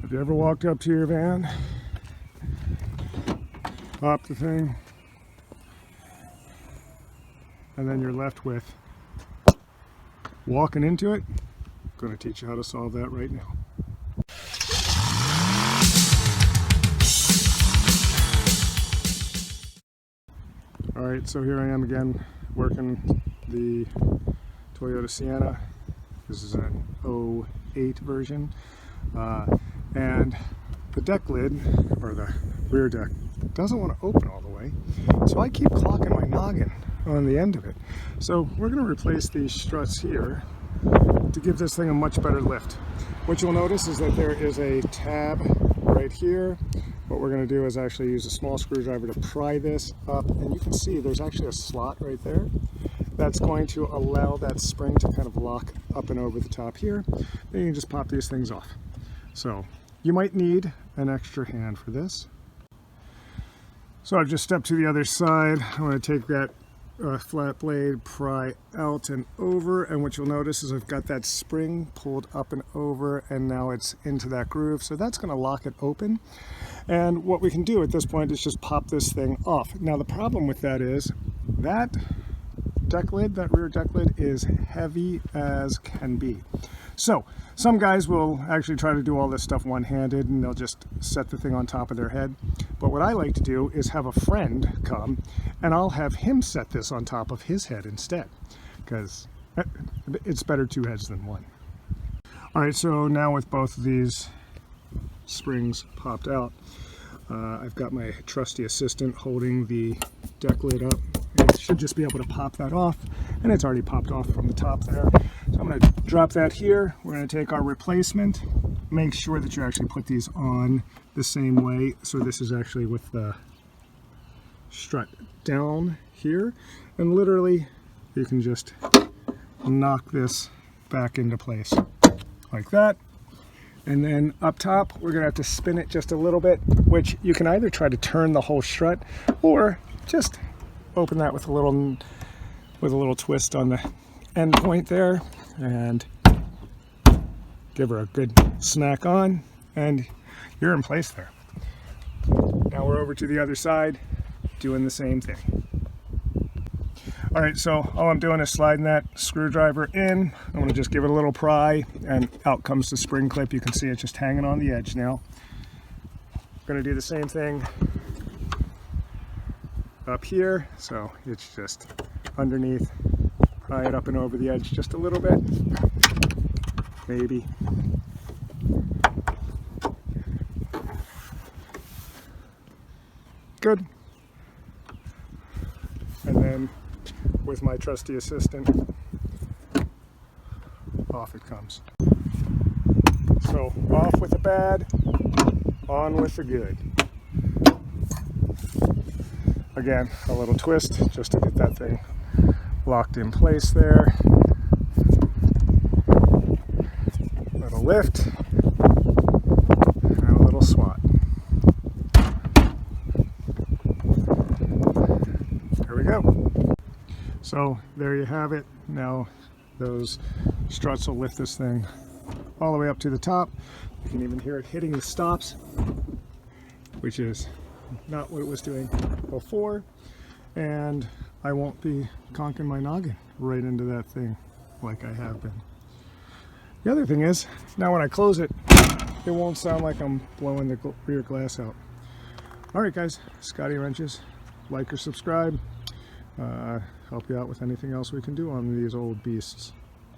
Have you ever walked up to your van, pop the thing, and then you're left with walking into it? I'm going to teach you how to solve that right now. Alright, so here I am again working the Toyota Sienna. This is an 08 version. And the deck lid, or the rear deck, doesn't want to open all the way. So I keep clocking my noggin on the end of it. So we're going to replace these struts here to give this thing a much better lift. What you'll notice is that there is a tab right here. What we're going to do is actually use a small screwdriver to pry this up, and you can see there's actually a slot right there. That's going to allow that spring to kind of lock up and over the top here. Then you can just pop these things off. So you might need an extra hand for this. So I've just stepped to the other side. I'm going to take that flat blade, pry out and over, and what you'll notice is I've got that spring pulled up and over, and now it's into that groove. So that's going to lock it open. And what we can do at this point is just pop this thing off. Now the problem with that is that deck lid, that rear deck lid, is heavy as can be. So some guys will actually try to do all this stuff one-handed, and they'll just set the thing on top of their head. But what I like to do is have a friend come, and I'll have him set this on top of his head instead, because it's better two heads than one. All right, so now with both of these springs popped out, I've got my trusty assistant holding the deck lid up. It should just be able to pop that off, and it's already popped off from the top there. So I'm going to drop that here. We're going to take our replacement. Make sure that you actually put these on the same way. So this is actually with the strut down here, and literally you can just knock this back into place like that. And then up top, we're going to have to spin it just a little bit, which you can either try to turn the whole strut or just open that with a little twist on the end point there, and give her a good smack on, and you're in place there. Now we're over to the other side, doing the same thing. All right, so all I'm doing is sliding that screwdriver in. I'm going to just give it a little pry, and out comes the spring clip. You can see it just hanging on the edge now. I'm going to do the same thing up here, so it's just underneath. Pry it up and over the edge just a little bit, maybe. Good. And then with my trusty assistant, off it comes. So off with the bad, on with the good. Again, a little twist just to get that thing locked in place there. A little lift and a little swat. There we go. So there you have it. Now those struts will lift this thing all the way up to the top. You can even hear it hitting the stops, which is not what it was doing before, and I won't be conking my noggin right into that thing like I have been. The other thing is, now when I close it, it won't sound like I'm blowing the rear glass out. Alright guys, Scotty Wrenches. Like or subscribe. Help you out with anything else we can do on these old beasts.